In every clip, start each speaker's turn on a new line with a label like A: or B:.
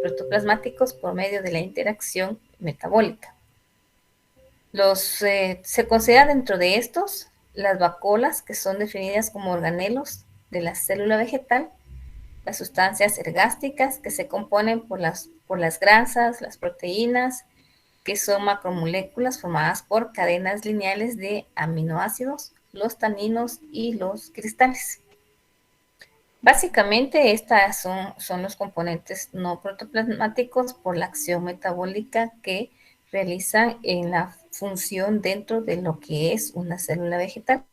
A: protoplasmáticos por medio de la interacción metabólica. Se considera dentro de estos las vacuolas, que son definidas como organelos de la célula vegetal, las sustancias ergásticas, que se componen por las grasas, las proteínas, que son macromoléculas formadas por cadenas lineales de aminoácidos, los taninos y los cristales. Básicamente, estas son los componentes no protoplasmáticos por la acción metabólica que realizan en la función dentro de lo que es una célula vegetal.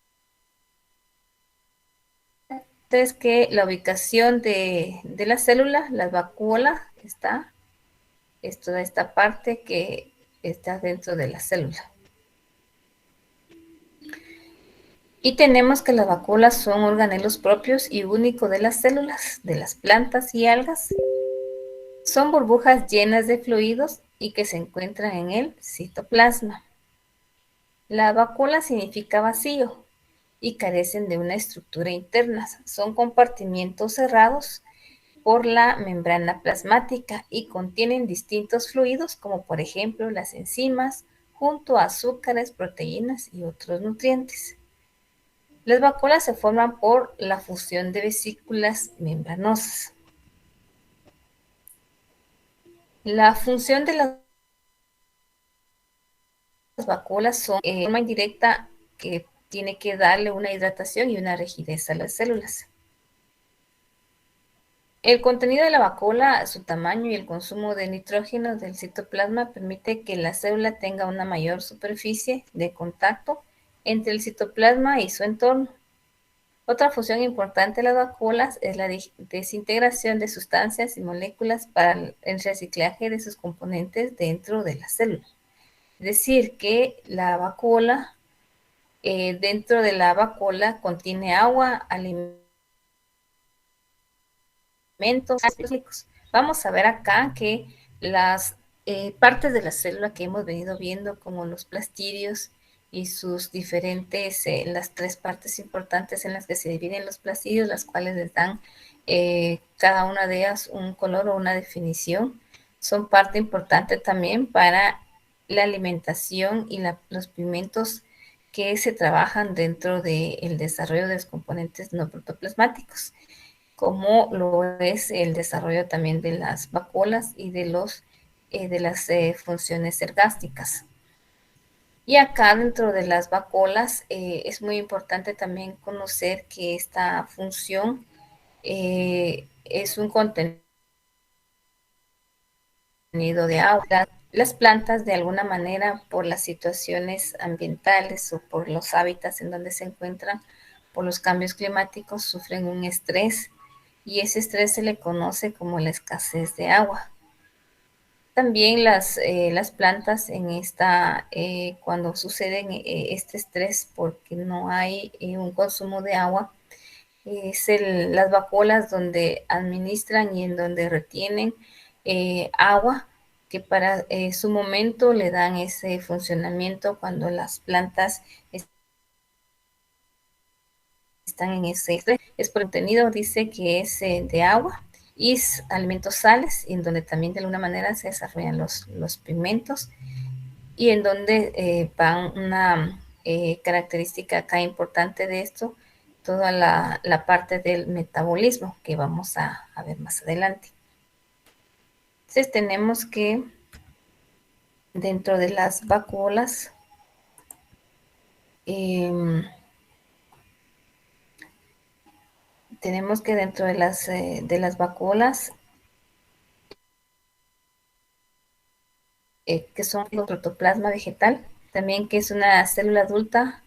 A: Entonces, que la ubicación de la célula, las vacuolas, es toda esta parte que está dentro de la célula. Y tenemos que las vacuolas son organelos propios y únicos de las células, de las plantas y algas. Son burbujas llenas de fluidos y que se encuentran en el citoplasma. La vacuola significa vacío y carecen de una estructura interna. Son compartimientos cerrados por la membrana plasmática y contienen distintos fluidos como por ejemplo las enzimas junto a azúcares, proteínas y otros nutrientes. Las vacuolas se forman por la fusión de vesículas membranosas. La función de las vacuolas son de forma indirecta que tiene que darle una hidratación y una rigidez a las células. El contenido de la vacuola, su tamaño y el consumo de nitrógeno del citoplasma permite que la célula tenga una mayor superficie de contacto entre el citoplasma y su entorno. Otra función importante de las vacuolas es la desintegración de sustancias y moléculas para el reciclaje de sus componentes dentro de la célula. Es decir, que la vacuola, dentro de la vacuola contiene agua, alimentos, químicos. Vamos a ver acá que las partes de la célula que hemos venido viendo, como los plastidios y sus diferentes, las tres partes importantes en las que se dividen los plastidios, las cuales les dan cada una de ellas un color o una definición, son parte importante también para la alimentación y los pigmentos que se trabajan dentro del desarrollo de los componentes no protoplasmáticos, como lo es el desarrollo también de las vacuolas y de las funciones ergásticas. Y acá dentro de las vacuolas es muy importante también conocer que esta función es un contenido de agua. Las plantas, de alguna manera, por las situaciones ambientales o por los hábitats en donde se encuentran, por los cambios climáticos, sufren un estrés, y ese estrés se le conoce como la escasez de agua. También las plantas cuando sucede este estrés porque no hay un consumo de agua, es las vacuolas donde administran y en donde retienen agua, que para su momento le dan ese funcionamiento cuando las plantas están en ese estrés. Es por contenido, dice que es de agua y alimentos sales, y en donde también de alguna manera se desarrollan los pigmentos, y en donde van una característica acá importante de esto, toda la parte del metabolismo que vamos a ver más adelante. Entonces tenemos que dentro de las vacuolas tenemos que dentro de las vacuolas que son el protoplasma vegetal, también que es una célula adulta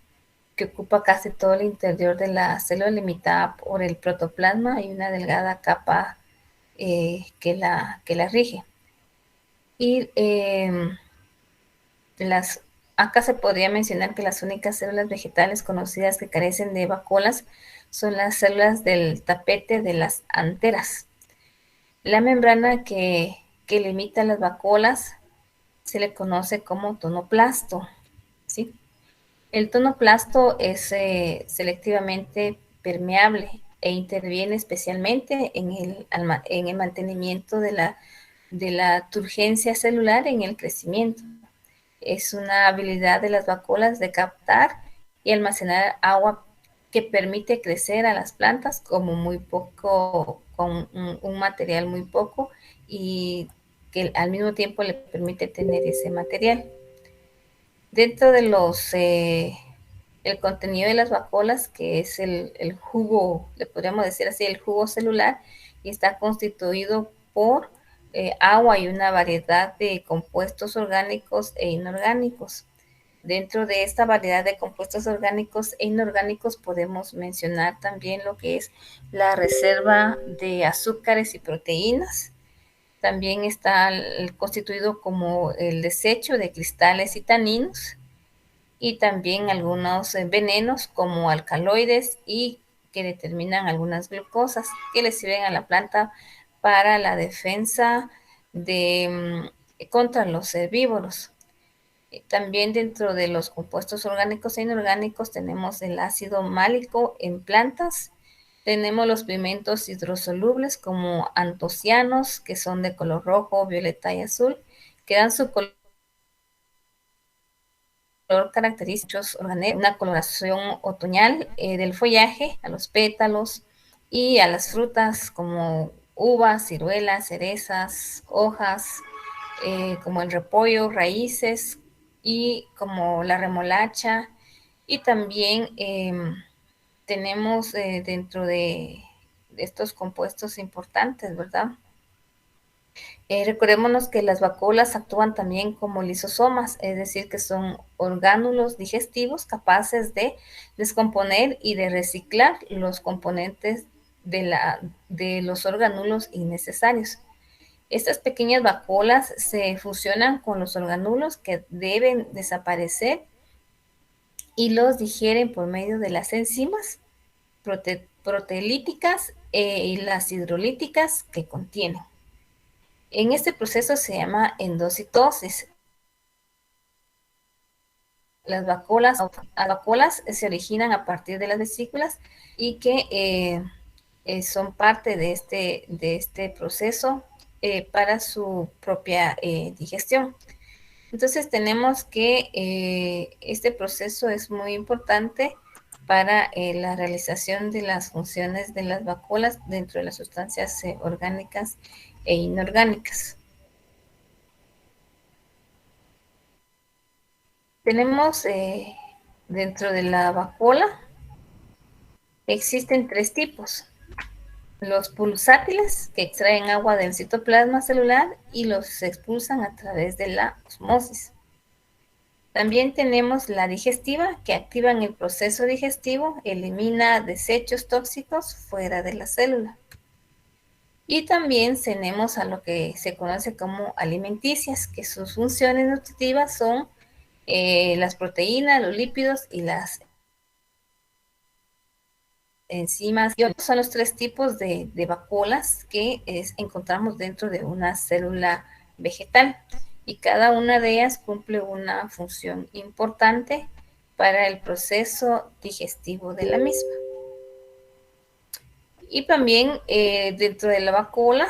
A: que ocupa casi todo el interior de la célula, limitada por el protoplasma y una delgada capa que la rige. Y acá se podría mencionar que las únicas células vegetales conocidas que carecen de vacuolas son las células del tapete de las anteras. La membrana que limita las vacuolas se le conoce como tonoplasto, ¿sí? El tonoplasto es selectivamente permeable e interviene especialmente en el mantenimiento de la de la turgencia celular en el crecimiento. Es una habilidad de las vacuolas de captar y almacenar agua que permite crecer a las plantas como muy poco, con un material muy poco y que al mismo tiempo le permite tener ese material. Dentro de el contenido de las vacuolas, que es el jugo, le podríamos decir así, el jugo celular, y está constituido por agua y una variedad de compuestos orgánicos e inorgánicos. Dentro de esta variedad de compuestos orgánicos e inorgánicos podemos mencionar también lo que es la reserva de azúcares y proteínas. También está constituido como el desecho de cristales y taninos, y también algunos venenos como alcaloides y que determinan algunas glucosas que le sirven a la planta para la defensa contra los herbívoros. También dentro de los compuestos orgánicos e inorgánicos tenemos el ácido málico en plantas, tenemos los pigmentos hidrosolubles como antocianos, que son de color rojo, violeta y azul, que dan su color característicos, una coloración otoñal del follaje a los pétalos y a las frutas como uvas, ciruelas, cerezas, hojas, como el repollo, raíces y como la remolacha. Y también tenemos dentro de estos compuestos importantes, ¿verdad? Recordémonos que las vacuolas actúan también como lisosomas, es decir, que son orgánulos digestivos capaces de descomponer y de reciclar los componentes de los orgánulos innecesarios. Estas pequeñas vacuolas se fusionan con los orgánulos que deben desaparecer y los digieren por medio de las enzimas proteolíticas y las hidrolíticas que contienen. En este proceso se llama endocitosis. Las vacuolas se originan a partir de las vesículas y que son parte de este proceso para su propia digestión. Entonces tenemos que este proceso es muy importante para la realización de las funciones de las vacuolas dentro de las sustancias orgánicas e inorgánicas. Tenemos dentro de la vacuola, existen tres tipos. Los pulsátiles, que extraen agua del citoplasma celular y los expulsan a través de la osmosis. También tenemos la digestiva, que activa en el proceso digestivo, elimina desechos tóxicos fuera de la célula. Y también tenemos a lo que se conoce como alimenticias, que sus funciones nutritivas son las proteínas, los lípidos y las enzimas. Y son los tres tipos de vacuolas que encontramos dentro de una célula vegetal. Y cada una de ellas cumple una función importante para el proceso digestivo de la misma. Y también dentro de la vacuola,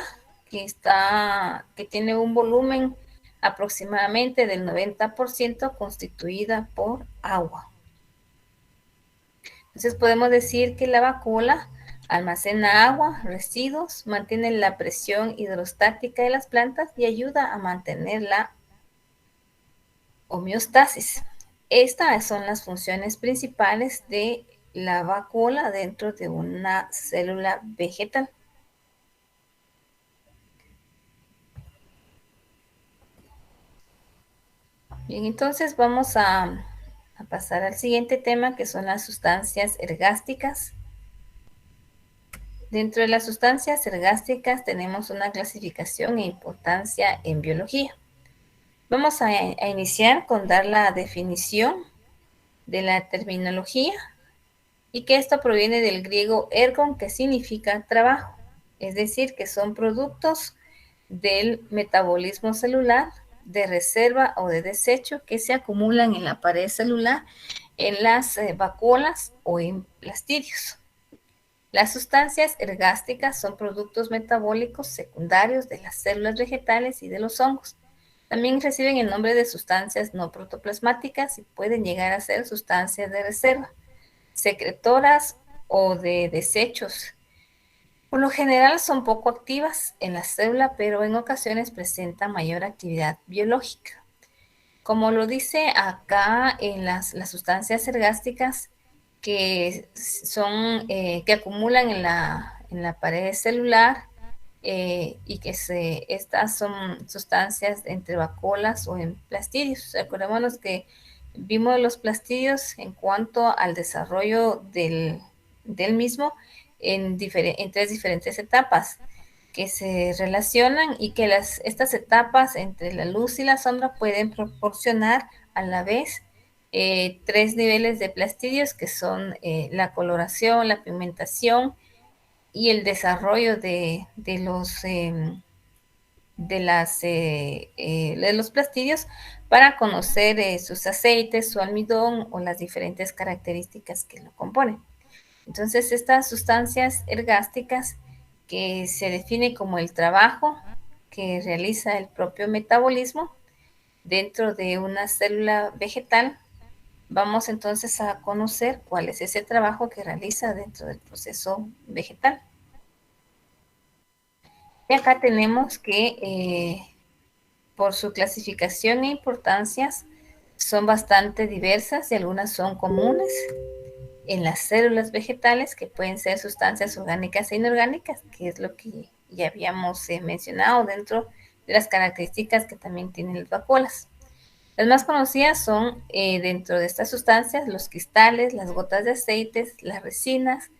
A: que tiene un volumen aproximadamente del 90% constituida por agua. Entonces podemos decir que la vacuola almacena agua, residuos, mantiene la presión hidrostática de las plantas y ayuda a mantener la homeostasis. Estas son las funciones principales de la vacuola dentro de una célula vegetal. Bien, entonces vamos a pasar al siguiente tema, que son las sustancias ergásticas. Dentro de las sustancias ergásticas tenemos una clasificación e importancia en biología. Vamos a iniciar con dar la definición de la terminología, y que esto proviene del griego ergon, que significa trabajo, es decir, que son productos del metabolismo celular, de reserva o de desecho que se acumulan en la pared celular, en las vacuolas o en plastidios. Las sustancias ergásticas son productos metabólicos secundarios de las células vegetales y de los hongos. También reciben el nombre de sustancias no protoplasmáticas y pueden llegar a ser sustancias de reserva, secretoras o de desechos. Por lo general son poco activas en la célula, pero en ocasiones presentan mayor actividad biológica. Como lo dice acá en las sustancias ergásticas que son que acumulan en la pared celular y que estas son sustancias entre vacuolas o en plastidios. Acordémonos que vimos los plastidios en cuanto al desarrollo del mismo en tres diferentes etapas que se relacionan y que estas etapas entre la luz y la sombra pueden proporcionar a la vez tres niveles de plastidios que son la coloración, la pigmentación y el desarrollo de los plastidios para conocer sus aceites, su almidón o las diferentes características que lo componen. Entonces, estas sustancias ergásticas que se define como el trabajo que realiza el propio metabolismo dentro de una célula vegetal, vamos entonces a conocer cuál es ese trabajo que realiza dentro del proceso vegetal. Y acá tenemos que por su clasificación e importancias son bastante diversas y algunas son comunes en las células vegetales, que pueden ser sustancias orgánicas e inorgánicas, que es lo que ya habíamos mencionado dentro de las características que también tienen las vacuolas. Las más conocidas son dentro de estas sustancias los cristales, las gotas de aceites, las resinas,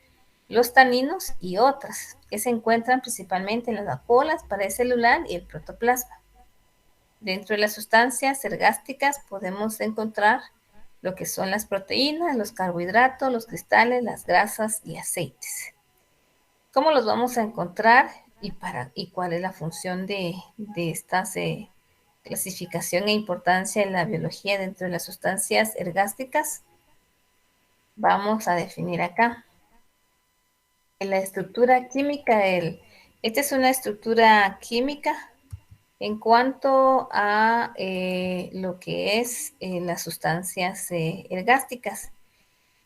A: los taninos y otras, que se encuentran principalmente en las vacuolas, pared celular y el protoplasma. Dentro de las sustancias ergásticas podemos encontrar lo que son las proteínas, los carbohidratos, los cristales, las grasas y aceites. ¿Cómo los vamos a encontrar y cuál es la función de estas clasificación e importancia en la biología dentro de las sustancias ergásticas? Vamos a definir acá. En la estructura química, esta es una estructura química en cuanto a lo que es las sustancias ergásticas.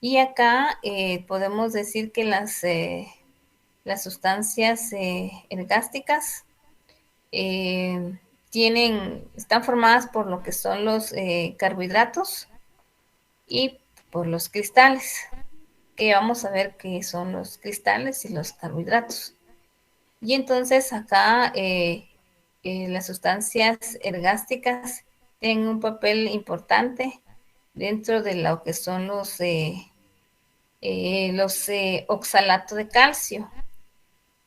A: Y acá podemos decir que las sustancias ergásticas están formadas por lo que son los carbohidratos y por los cristales, que vamos a ver qué son los cristales y los carbohidratos. Y entonces acá las sustancias ergásticas tienen un papel importante dentro de lo que son los oxalatos de calcio,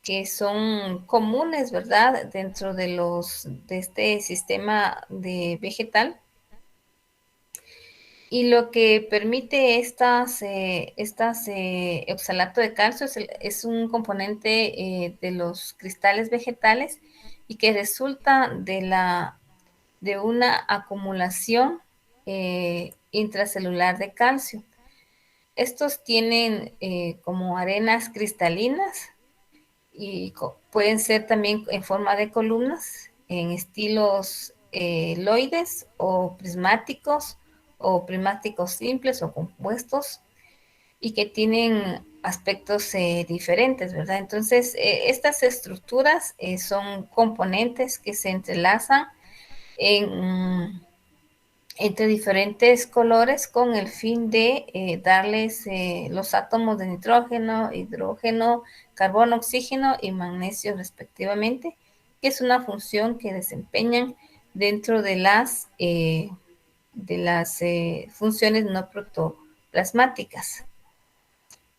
A: que son comunes, ¿verdad?, dentro de este sistema de vegetal. Y lo que permite oxalato de calcio es un componente de los cristales vegetales y que resulta de una acumulación intracelular de calcio. Estos tienen como arenas cristalinas y pueden ser también en forma de columnas, en estilos loides o prismáticos simples o compuestos y que tienen aspectos diferentes, ¿verdad? Entonces, estas estructuras son componentes que se entrelazan entre diferentes colores con el fin de darles los átomos de nitrógeno, hidrógeno, carbono, oxígeno y magnesio respectivamente, que es una función que desempeñan dentro de las funciones no protoplasmáticas.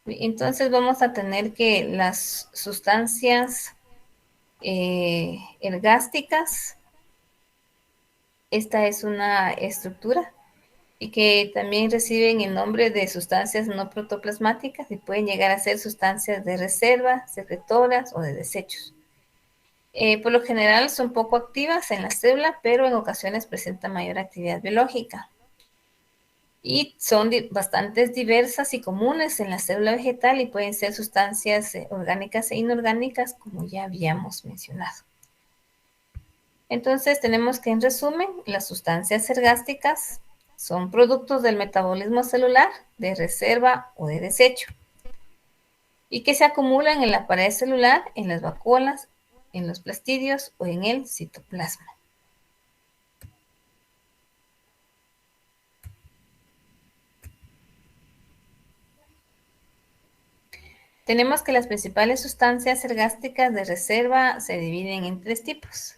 A: Entonces vamos a tener que las sustancias ergásticas, esta es una estructura y que también reciben el nombre de sustancias no protoplasmáticas y pueden llegar a ser sustancias de reserva, secretoras o de desechos. Por lo general son poco activas en la célula, pero en ocasiones presentan mayor actividad biológica. y son bastante diversas y comunes en la célula vegetal y pueden ser sustancias orgánicas e inorgánicas, como ya habíamos mencionado. Entonces tenemos que, en resumen, las sustancias ergásticas son productos del metabolismo celular, de reserva o de desecho, y que se acumulan en la pared celular, en las vacuolas, en los plastidios o en el citoplasma. Tenemos que las principales sustancias ergásticas de reserva se dividen en tres tipos.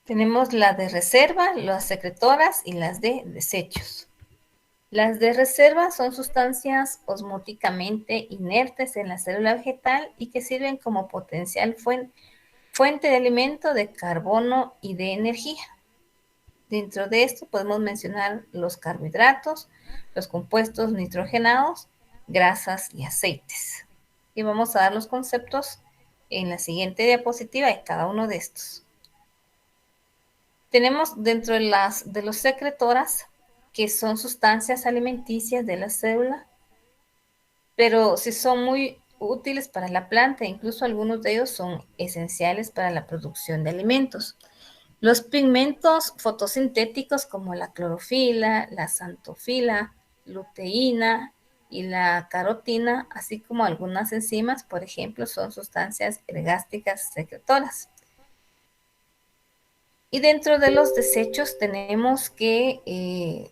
A: Tenemos las de reserva, las secretoras y las de desechos. Las de reserva son sustancias osmóticamente inertes en la célula vegetal y que sirven como potencial fuente de alimento, de carbono y de energía. Dentro de esto podemos mencionar los carbohidratos, los compuestos nitrogenados, grasas y aceites. Y vamos a dar los conceptos en la siguiente diapositiva de cada uno de estos. Tenemos dentro de los secretoras, que son sustancias alimenticias de la célula, pero si son muy útiles para la planta, incluso algunos de ellos son esenciales para la producción de alimentos. Los pigmentos fotosintéticos como la clorofila, la xantofila, luteína y la carotina, así como algunas enzimas, por ejemplo, son sustancias ergásticas secretoras. Y dentro de los desechos tenemos que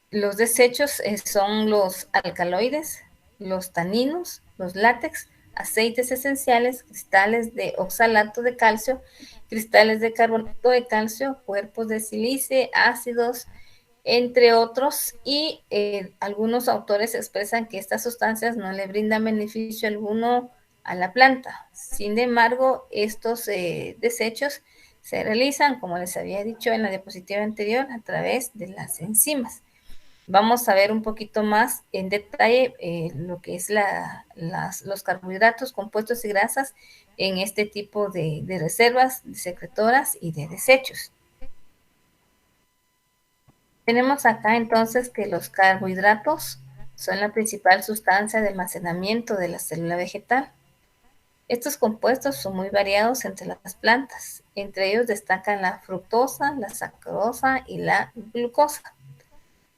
A: los desechos son los alcaloides, los taninos, los látex, aceites esenciales, cristales de oxalato de calcio, cristales de carbonato de calcio, cuerpos de sílice, ácidos, entre otros, y algunos autores expresan que estas sustancias no le brindan beneficio alguno a la planta. Sin embargo, estos desechos se realizan, como les había dicho en la diapositiva anterior, a través de las enzimas. Vamos a ver un poquito más en detalle lo que es los carbohidratos, compuestos y grasas en este tipo de reservas, de secretoras y de desechos. Tenemos acá entonces que los carbohidratos son la principal sustancia de almacenamiento de la célula vegetal. Estos compuestos son muy variados entre las plantas. Entre ellos destacan la fructosa, la sacarosa y la glucosa.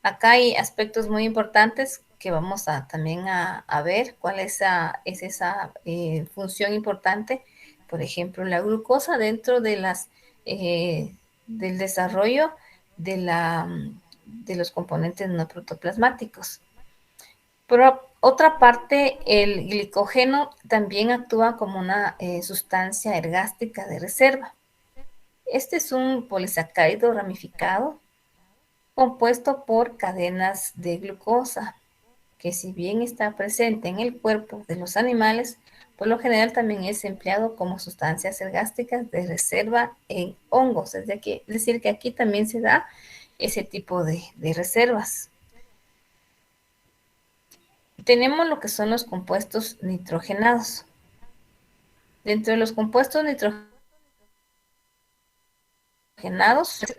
A: Acá hay aspectos muy importantes que vamos también a ver cuál es esa función importante. Por ejemplo, la glucosa dentro de del desarrollo de los componentes no protoplasmáticos. Por otra parte, el glicógeno también actúa como una sustancia ergástica de reserva. Este es un polisacárido ramificado compuesto por cadenas de glucosa, que si bien está presente en el cuerpo de los animales, por lo general también es empleado como sustancias ergásticas de reserva en hongos, es decir, que aquí también se da ese tipo de reservas. Tenemos lo que son los compuestos nitrogenados. Dentro de los compuestos nitrogenados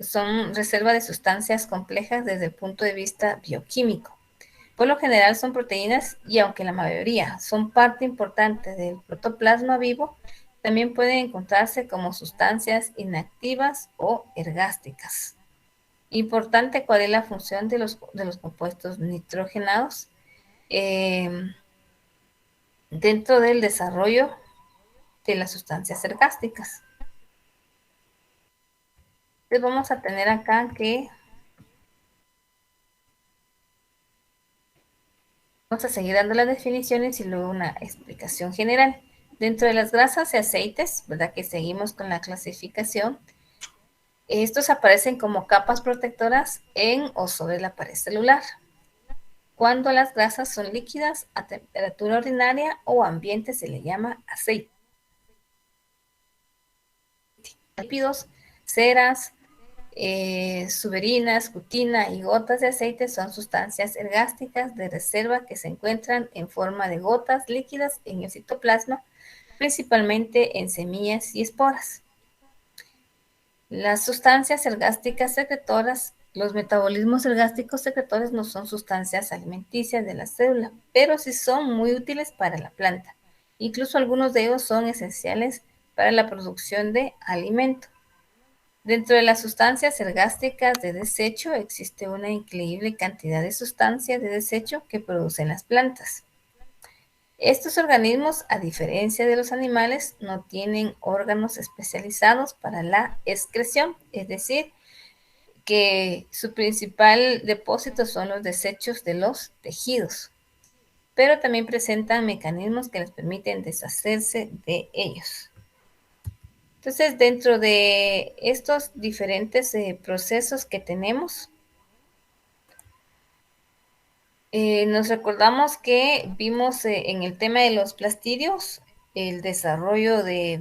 A: son reserva de sustancias complejas desde el punto de vista bioquímico. Por lo general son proteínas y aunque la mayoría son parte importante del protoplasma vivo, también pueden encontrarse como sustancias inactivas o ergásticas. Importante, ¿cuál es la función de los compuestos nitrogenados? Dentro del desarrollo de las sustancias ergásticas. Entonces vamos a tener acá que vamos a seguir dando las definiciones y luego una explicación general. Dentro de las grasas y aceites, ¿verdad? Que seguimos con la clasificación. Estos aparecen como capas protectoras en o sobre la pared celular. Cuando las grasas son líquidas a temperatura ordinaria o ambiente se le llama aceite. Lípidos, ceras, suberinas, cutina y gotas de aceite son sustancias ergásticas de reserva que se encuentran en forma de gotas líquidas en el citoplasma, principalmente en semillas y esporas. Las sustancias ergásticas secretoras Los metabolismos ergástricos secretorios no son sustancias alimenticias de la célula, pero sí son muy útiles para la planta. Incluso algunos de ellos son esenciales para la producción de alimento. Dentro de las sustancias ergástricas de desecho existe una increíble cantidad de sustancias de desecho que producen las plantas. Estos organismos, a diferencia de los animales, no tienen órganos especializados para la excreción, es decir, que su principal depósito son los desechos de los tejidos, pero también presentan mecanismos que les permiten deshacerse de ellos. Entonces, dentro de estos diferentes procesos que tenemos, nos recordamos que vimos en el tema de los plastidios el desarrollo de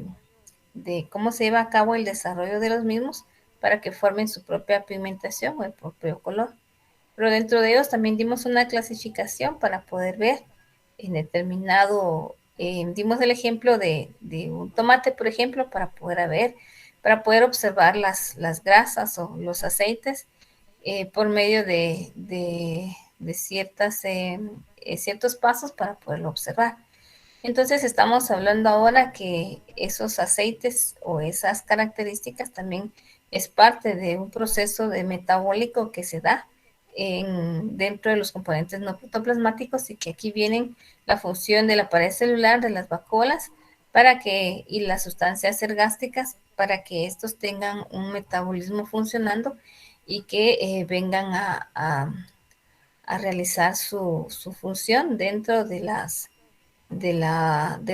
A: cómo se lleva a cabo el desarrollo de los mismos para que formen su propia pigmentación o el propio color. Pero dentro de ellos también dimos una clasificación para poder ver en determinado, dimos el ejemplo de un tomate, por ejemplo, para poder observar las grasas o los aceites por medio de ciertos pasos para poderlo observar. Entonces estamos hablando ahora que esos aceites o esas características también es parte de un proceso de metabólico que se da dentro de los componentes no protoplasmáticos y que aquí vienen la función de la pared celular de las vacuolas y las sustancias ergástricas para que estos tengan un metabolismo funcionando y que vengan a realizar su función dentro de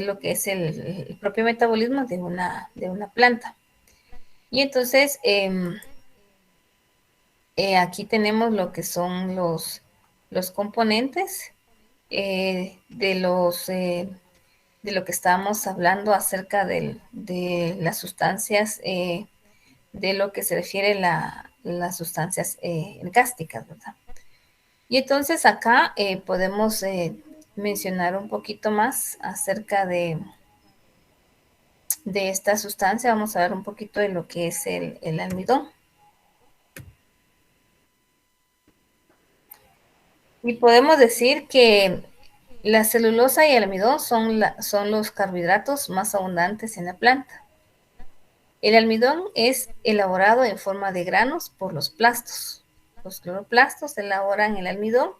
A: lo que es el propio metabolismo de una planta. Y entonces aquí tenemos lo que son los componentes de lo que estábamos hablando acerca de las sustancias, de lo que se refiere las sustancias gástricas, ¿verdad? Y entonces acá podemos mencionar un poquito más acerca de esta sustancia. Vamos a ver un poquito de lo que es el almidón. Y podemos decir que la celulosa y el almidón son los carbohidratos más abundantes en la planta. El almidón es elaborado en forma de granos por los plastos. Los cloroplastos elaboran el almidón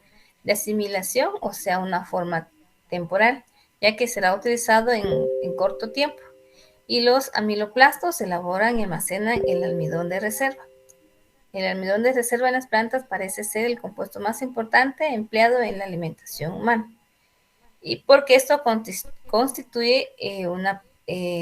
A: de asimilación, o sea, una forma temporal, ya que será utilizado en corto tiempo. Y los amiloplastos elaboran y almacenan el almidón de reserva. El almidón de reserva en las plantas parece ser el compuesto más importante empleado en la alimentación humana. Y porque esto constituye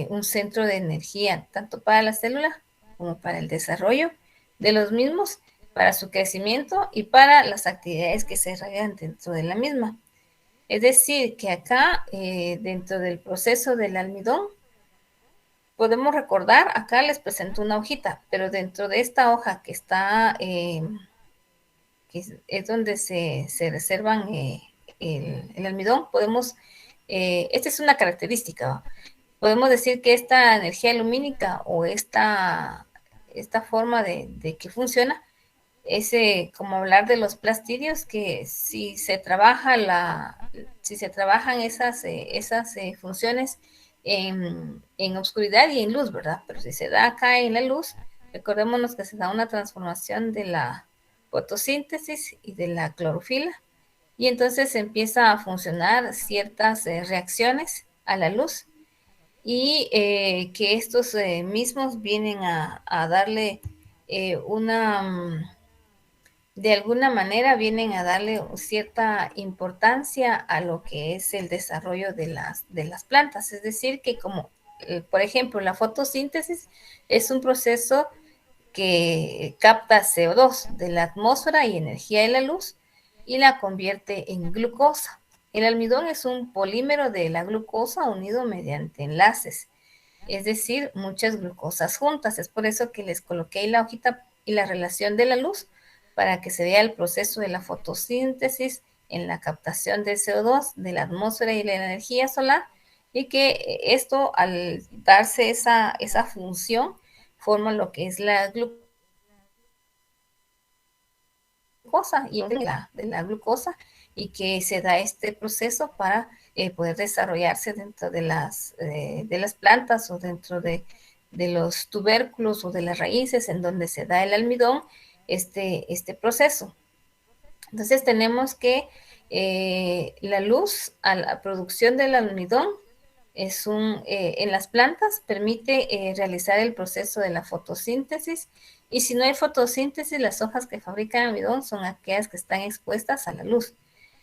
A: un centro de energía, tanto para la célula como para el desarrollo de los mismos, para su crecimiento y para las actividades que se desarrollan dentro de la misma. Es decir, que acá, dentro del proceso del almidón, podemos recordar, acá les presento una hojita, pero dentro de esta hoja que está, que es donde se reservan el almidón, esta es una característica, ¿va? Podemos decir que esta energía lumínica o esta forma de que funciona es como hablar de los plastidios, que si se trabajan esas funciones en oscuridad y en luz, ¿verdad? Pero si se da acá en la luz, recordémonos que se da una transformación de la fotosíntesis y de la clorofila, y entonces empieza a funcionar ciertas reacciones a la luz y que estos mismos vienen a darle de alguna manera vienen a darle cierta importancia a lo que es el desarrollo de las plantas. Es decir, que como, por ejemplo, la fotosíntesis es un proceso que capta CO2 de la atmósfera y energía de la luz y la convierte en glucosa. El almidón es un polímero de la glucosa unido mediante enlaces, es decir, muchas glucosas juntas. Es por eso que les coloqué ahí la hojita y la relación de la luz para que se vea el proceso de la fotosíntesis en la captación de CO2 de la atmósfera y la energía solar, y que esto al darse esa función forma lo que es la glucosa glucosa y de la glucosa, y que se da este proceso para poder desarrollarse dentro de las plantas o dentro de los tubérculos o de las raíces en donde se da el almidón, este proceso. Entonces tenemos que la luz a la producción del almidón en las plantas permite realizar el proceso de la fotosíntesis, y si no hay fotosíntesis, las hojas que fabrican almidón son aquellas que están expuestas a la luz.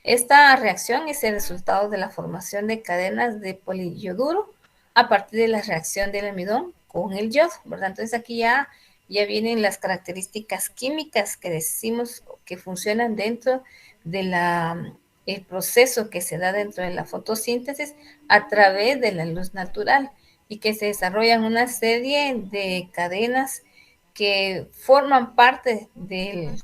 A: Esta reacción es el resultado de la formación de cadenas de poliyoduro a partir de la reacción del almidón con el yodo, ¿verdad? Entonces aquí ya vienen las características químicas que decimos que funcionan dentro de el proceso que se da dentro de la fotosíntesis a través de la luz natural, y que se desarrollan una serie de cadenas que forman parte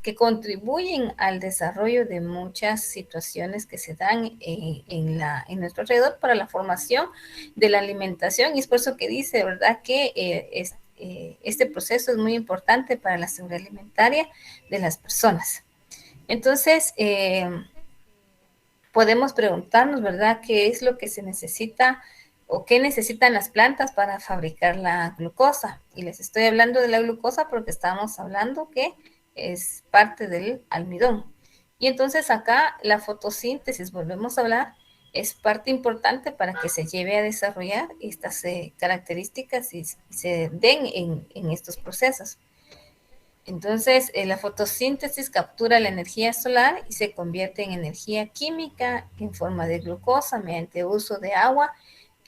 A: que contribuyen al desarrollo de muchas situaciones que se dan en nuestro alrededor para la formación de la alimentación, y es por eso que dice, ¿verdad?, que este proceso es muy importante para la seguridad alimentaria de las personas. Entonces, podemos preguntarnos, ¿verdad?, qué es lo que se necesita o qué necesitan las plantas para fabricar la glucosa. Y les estoy hablando de la glucosa porque estamos hablando que es parte del almidón. Y entonces acá la fotosíntesis, volvemos a hablar, es parte importante para que se lleve a desarrollar estas características y se den en estos procesos. Entonces, la fotosíntesis captura la energía solar y se convierte en energía química en forma de glucosa mediante uso de agua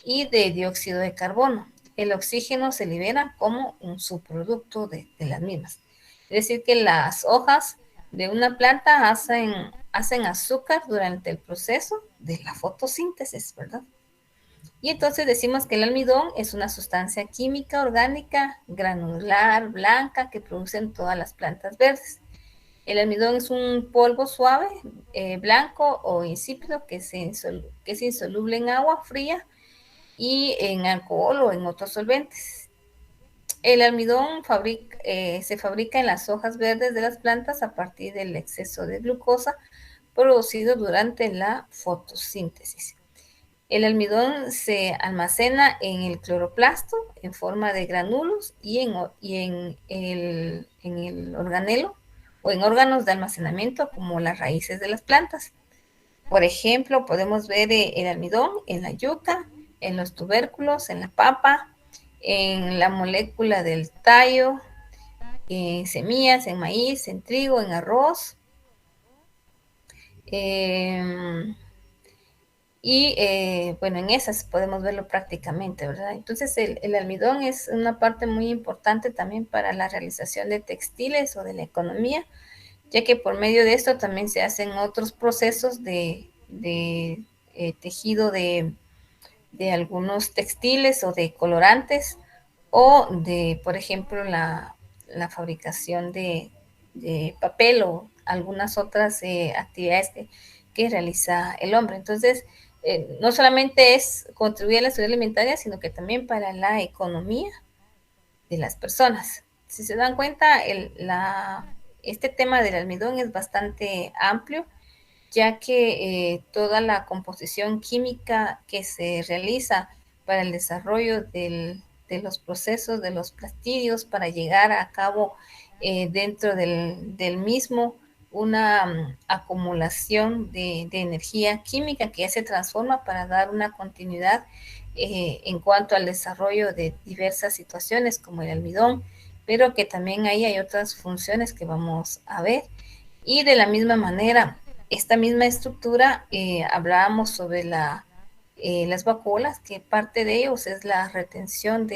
A: y de dióxido de carbono. El oxígeno se libera como un subproducto de las mismas. Es decir, que las hojas de una planta hacen azúcar durante el proceso de la fotosíntesis, ¿verdad? Y entonces decimos que el almidón es una sustancia química orgánica granular blanca que producen todas las plantas verdes. El almidón es un polvo suave, blanco o insípido que es insoluble en agua fría y en alcohol o en otros solventes. El almidón se fabrica en las hojas verdes de las plantas a partir del exceso de glucosa producido durante la fotosíntesis. El almidón se almacena en el cloroplasto en forma de granulos y en el organelo o en órganos de almacenamiento como las raíces de las plantas. Por ejemplo, podemos ver el almidón en la yuca, en los tubérculos, en la papa, en la molécula del tallo, en semillas, en maíz, en trigo, en arroz. Bueno, en esas podemos verlo prácticamente, ¿verdad? Entonces el almidón es una parte muy importante también para la realización de textiles o de la economía, ya que por medio de esto también se hacen otros procesos de tejido de algunos textiles o de colorantes, o de, por ejemplo, la fabricación de papel o algunas otras actividades que realiza el hombre. Entonces, no solamente es contribuir a la seguridad alimentaria, sino que también para la economía de las personas. Si se dan cuenta, este tema del almidón es bastante amplio, ya que toda la composición química que se realiza para el desarrollo de los procesos de los plastidios para llegar a cabo dentro del mismo una acumulación de energía química que ya se transforma para dar una continuidad en cuanto al desarrollo de diversas situaciones como el almidón, pero que también ahí hay otras funciones que vamos a ver. Y de la misma manera, esta misma estructura, hablábamos sobre las vacuolas, que parte de ellos es la retención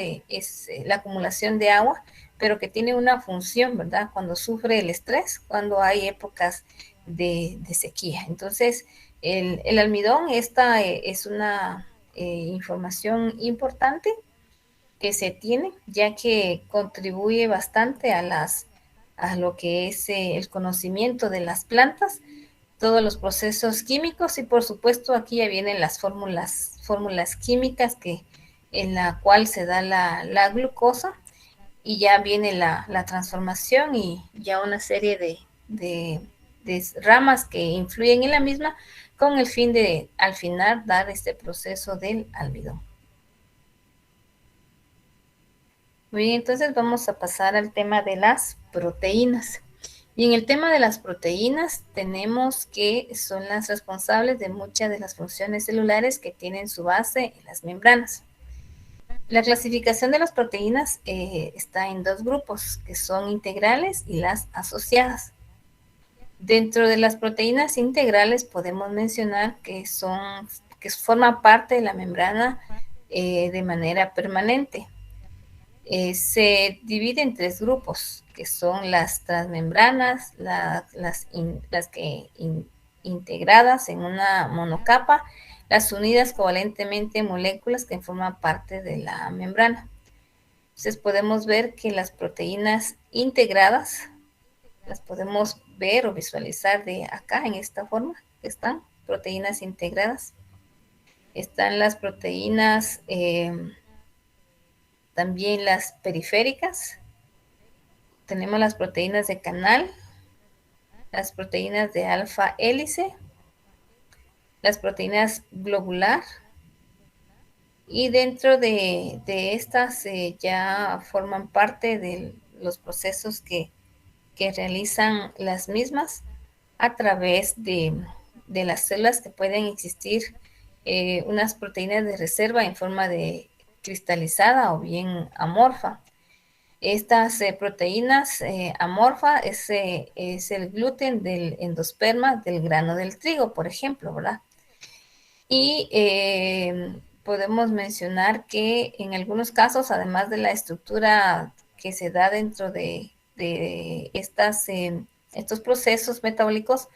A: la acumulación de agua, pero que tiene una función, ¿verdad? Cuando sufre el estrés, cuando hay épocas de sequía. Entonces, el almidón, esta es una información importante que se tiene, ya que contribuye bastante a lo que es el conocimiento de las plantas, todos los procesos químicos, y por supuesto aquí ya vienen las fórmulas químicas en la cual se da la glucosa, y ya viene la transformación y ya una serie ramas que influyen en la misma con el fin de al final dar este proceso del almidón. Muy bien, entonces vamos a pasar al tema de las proteínas. Y en el tema de las proteínas tenemos que son las responsables de muchas de las funciones celulares que tienen su base en las membranas. La clasificación de las proteínas está en dos grupos, que son integrales y las asociadas. Dentro de las proteínas integrales podemos mencionar que forman parte de la membrana de manera permanente. Se divide en tres grupos, que son las transmembranas, las integradas en una monocapa, las unidas covalentemente en moléculas que forman parte de la membrana. Entonces podemos ver que las proteínas integradas las podemos ver o visualizar de acá en esta forma, que están proteínas integradas. Están las proteínas también las periféricas, tenemos las proteínas de canal, las proteínas de alfa hélice, las proteínas globular, y dentro de estas ya forman parte de los procesos que realizan las mismas a través de las células, que pueden existir unas proteínas de reserva en forma de cristalizada o bien amorfa. Estas proteínas amorfa es el gluten del endosperma del grano del trigo, por ejemplo, ¿verdad? Y podemos mencionar que en algunos casos, además de la estructura que se da dentro de estos procesos metabólicos,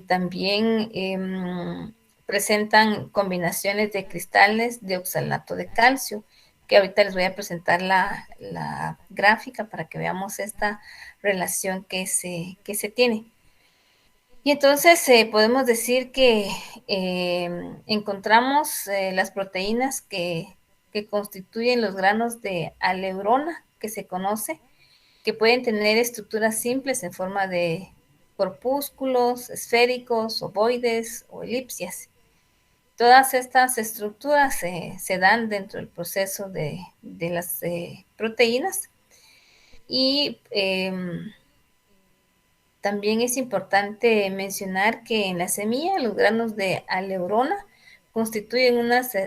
A: también presentan combinaciones de cristales de oxalato de calcio, que ahorita les voy a presentar la gráfica para que veamos esta relación que se tiene. Y entonces podemos decir que encontramos las proteínas que constituyen los granos de aleurona, que se conoce, que pueden tener estructuras simples en forma de corpúsculos, esféricos, ovoides o elipsias. Todas estas estructuras se dan dentro del proceso de las proteínas, y también es importante mencionar que en la semilla los granos de aleurona constituyen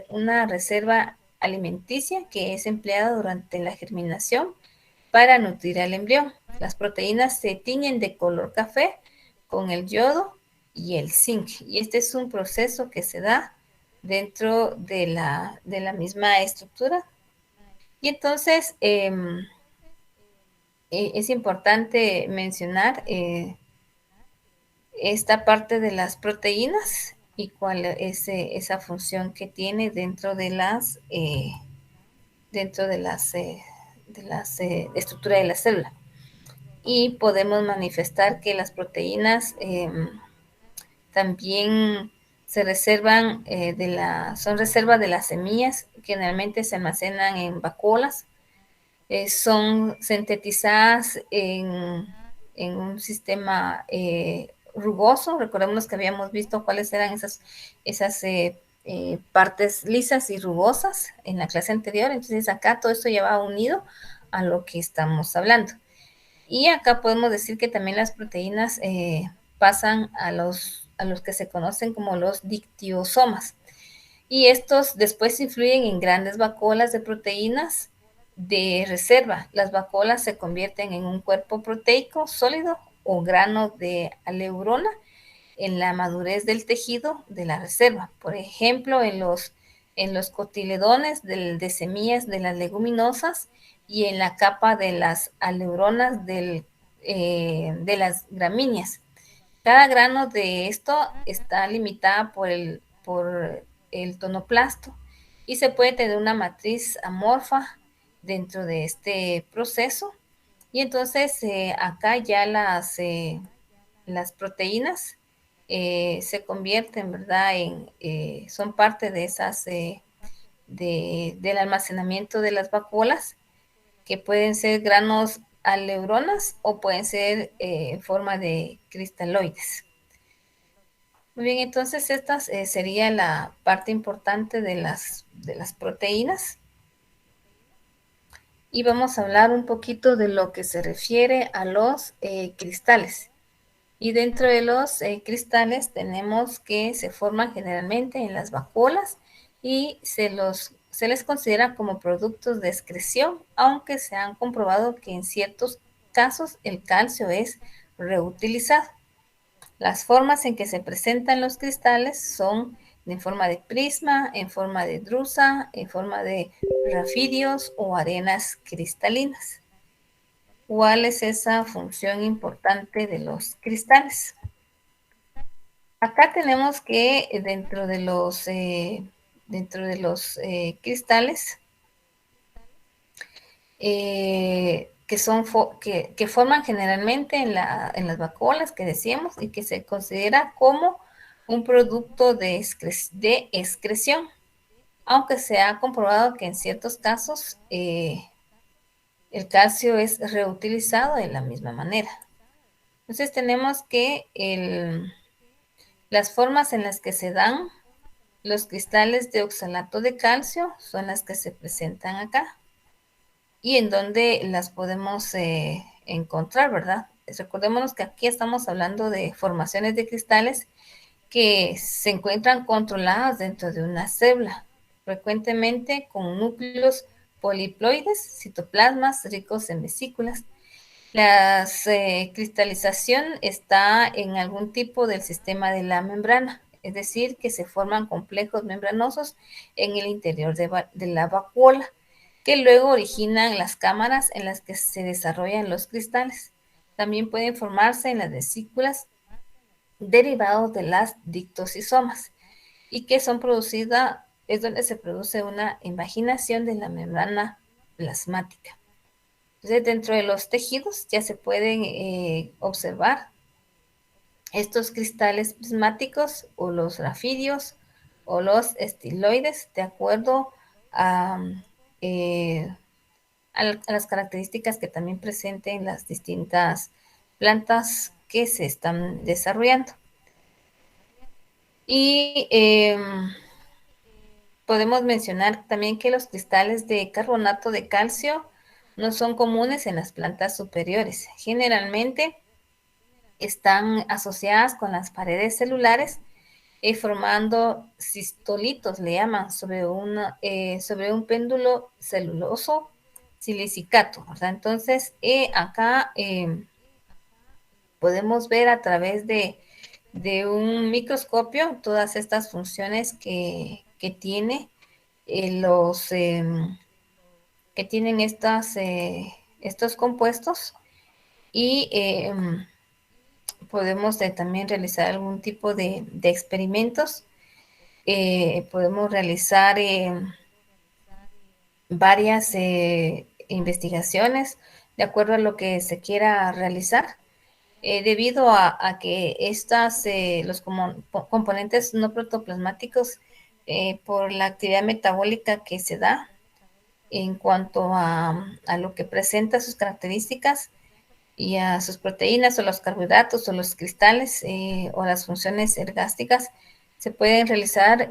A: una reserva alimenticia que es empleada durante la germinación para nutrir al embrión. Las proteínas se tiñen de color café con el yodo y el zinc, y este es un proceso que se da dentro de la misma estructura. Y entonces es importante mencionar esta parte de las proteínas y cuál es esa función que tiene dentro de las estructura de la célula. Y podemos manifestar que las proteínas también se reservan son reservas de las semillas, que generalmente se almacenan en vacuolas, son sintetizadas en un sistema rugoso. Recordemos que habíamos visto cuáles eran esas partes lisas y rugosas en la clase anterior. Entonces acá todo esto ya va unido a lo que estamos hablando. Y acá podemos decir que también las proteínas pasan a los que se conocen como los dictiosomas. Y estos después influyen en grandes vacuolas de proteínas de reserva. Las vacuolas se convierten en un cuerpo proteico sólido o grano de aleurona en la madurez del tejido de la reserva. Por ejemplo, en los cotiledones de semillas de las leguminosas y en la capa de las aleuronas de las gramíneas. Cada grano de esto está limitada por el tonoplasto, y se puede tener una matriz amorfa dentro de este proceso. Y entonces acá ya las proteínas se convierten, ¿verdad? Son parte de esas del almacenamiento de las vacuolas, que pueden ser granos aleuronas o pueden ser en forma de cristaloides. Muy bien, entonces esta sería la parte importante de las proteínas. Y vamos a hablar un poquito de lo que se refiere a los cristales. Y dentro de los cristales tenemos que se forman generalmente en las vacuolas y se les considera como productos de excreción, aunque se han comprobado que en ciertos casos el calcio es reutilizado. Las formas en que se presentan los cristales son en forma de prisma, en forma de drusa, en forma de rafidios o arenas cristalinas. ¿Cuál es esa función importante de los cristales? Acá tenemos que dentro de los cristales que forman generalmente en las vacuolas que decíamos y que se considera como un producto de excreción, aunque se ha comprobado que en ciertos casos el calcio es reutilizado de la misma manera. Entonces tenemos que las formas en las que se dan los cristales de oxalato de calcio son las que se presentan acá y en donde las podemos encontrar, ¿verdad? Recordémonos que aquí estamos hablando de formaciones de cristales que se encuentran controladas dentro de una célula, frecuentemente con núcleos poliploides, citoplasmas ricos en vesículas. La cristalización está en algún tipo del sistema de la membrana, es decir, que se forman complejos membranosos en el interior de la vacuola, que luego originan las cámaras en las que se desarrollan los cristales. También pueden formarse en las vesículas derivados de las dictosisomas y que son producidas, es donde se produce una invaginación de la membrana plasmática. Entonces, dentro de los tejidos ya se pueden observar estos cristales prismáticos o los rafidios o los estiloides de acuerdo eh, a las características que también presenten las distintas plantas que se están desarrollando. Y podemos mencionar también que los cristales de carbonato de calcio no son comunes en las plantas superiores. Generalmente están asociadas con las paredes celulares formando cistolitos, le llaman, sobre un péndulo celuloso silicicato, ¿verdad? Entonces, acá podemos ver a través de un microscopio todas estas funciones que tiene que tienen estos compuestos y podemos también realizar algún tipo de experimentos. Podemos realizar varias investigaciones de acuerdo a lo que se quiera realizar. Debido a que los componentes no protoplasmáticos, por la actividad metabólica que se da en cuanto a lo que presenta sus características y a sus proteínas o los carbohidratos o los cristales o las funciones ergásticas, se pueden realizar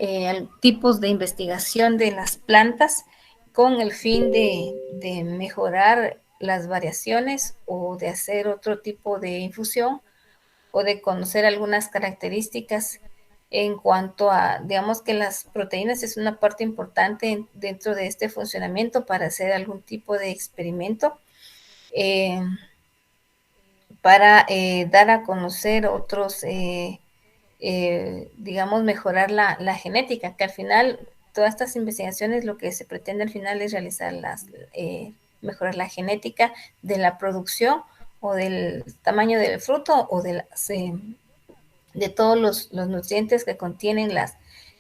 A: tipos de investigación de las plantas con el fin de mejorar las variaciones o de hacer otro tipo de infusión o de conocer algunas características en cuanto a, digamos que las proteínas es una parte importante dentro de este funcionamiento para hacer algún tipo de experimento para dar a conocer otros, digamos, mejorar la genética, que al final todas estas investigaciones lo que se pretende al final es realizar mejorar la genética de la producción o del tamaño del fruto o de todos los nutrientes que contienen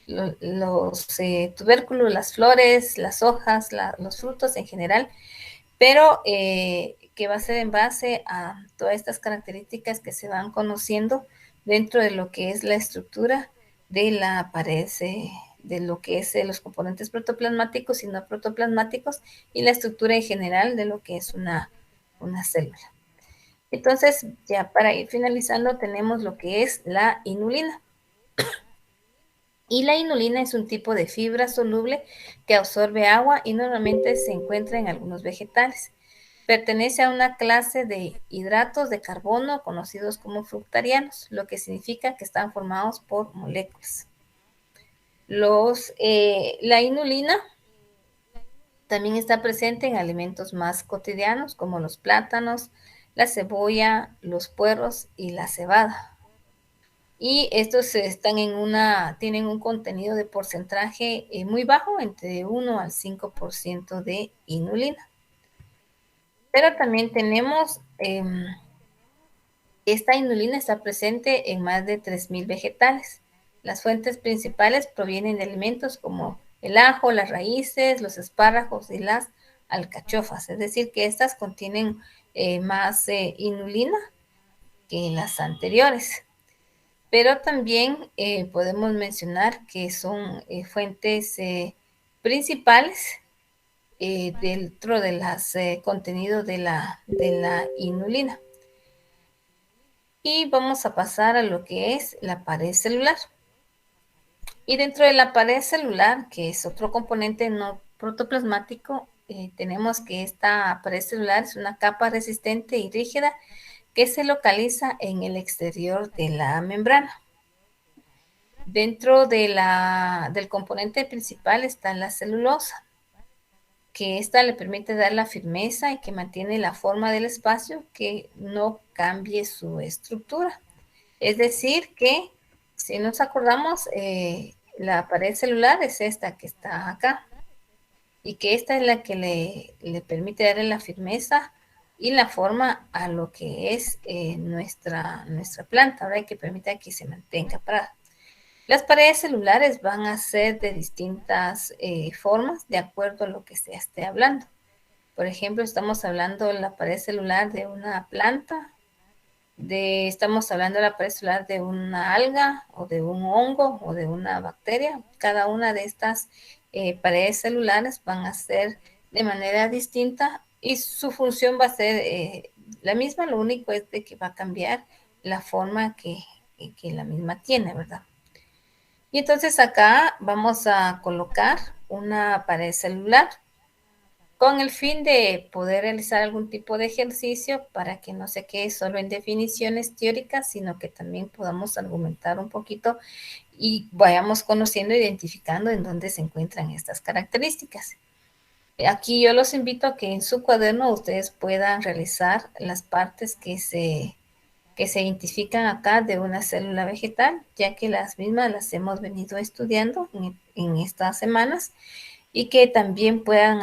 A: los tubérculos, las flores, las hojas, los frutos en general, pero que va a ser en base a todas estas características que se van conociendo dentro de lo que es la estructura de la pared, de lo que es los componentes protoplasmáticos y no protoplasmáticos, y la estructura en general de lo que es una una célula. Entonces, ya para ir finalizando, tenemos lo que es la inulina. Y la inulina es un tipo de fibra soluble que absorbe agua y normalmente se encuentra en algunos vegetales. Pertenece a una clase de hidratos de carbono conocidos como fructarianos, lo que significa que están formados por moléculas. La inulina también está presente en alimentos más cotidianos como los plátanos, la cebolla, los puerros y la cebada. Y estos tienen un contenido de porcentaje muy bajo, entre 1 al 5% de inulina. Pero también tenemos, esta inulina está presente en más de 3.000 vegetales. Las fuentes principales provienen de alimentos como el ajo, las raíces, los espárragos y las alcachofas. Es decir, que estas contienen más inulina que las anteriores. Pero también podemos mencionar que son fuentes principales dentro de los contenidos de la inulina. Y vamos a pasar a lo que es la pared celular. Y dentro de la pared celular, que es otro componente no protoplasmático, tenemos que esta pared celular es una capa resistente y rígida que se localiza en el exterior de la membrana. Dentro del componente principal está la celulosa, que esta le permite dar la firmeza y que mantiene la forma del espacio, que no cambie su estructura. Es decir, que si nos acordamos, la pared celular es esta que está acá, y que esta es la que le permite darle la firmeza y la forma a lo que es nuestra planta, ¿verdad? Que permite que se mantenga parada. Las paredes celulares van a ser de distintas formas de acuerdo a lo que se esté hablando. Por ejemplo, estamos hablando de la pared celular de una planta, estamos hablando de la pared celular de una alga o de un hongo o de una bacteria. Cada una de estas paredes celulares van a ser de manera distinta y su función va a ser la misma, lo único es de que va a cambiar la forma que la misma tiene, ¿verdad? Y entonces acá vamos a colocar una pared celular con el fin de poder realizar algún tipo de ejercicio para que no se quede solo en definiciones teóricas, sino que también podamos argumentar un poquito y vayamos conociendo, identificando en dónde se encuentran estas características. Aquí yo los invito a que en su cuaderno ustedes puedan realizar las partes que se identifican acá de una célula vegetal, ya que las mismas las hemos venido estudiando en estas semanas, y que también puedan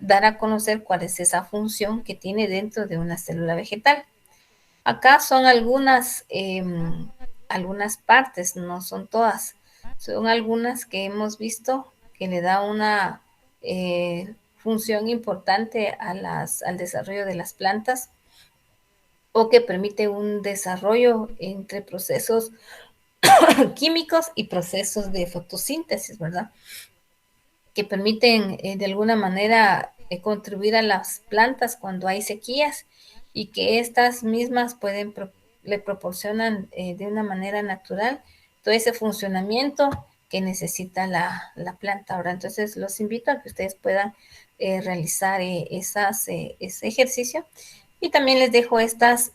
A: dar a conocer cuál es esa función que tiene dentro de una célula vegetal. Acá son algunas partes, no son todas, son algunas que hemos visto que le da una función importante al desarrollo de las plantas, o que permite un desarrollo entre procesos químicos y procesos de fotosíntesis, ¿verdad? Que permiten de alguna manera contribuir a las plantas cuando hay sequías, y que estas mismas le proporcionan de una manera natural todo ese funcionamiento que necesita la planta. Ahora, entonces los invito a que ustedes puedan realizar ese ejercicio, y también les dejo estas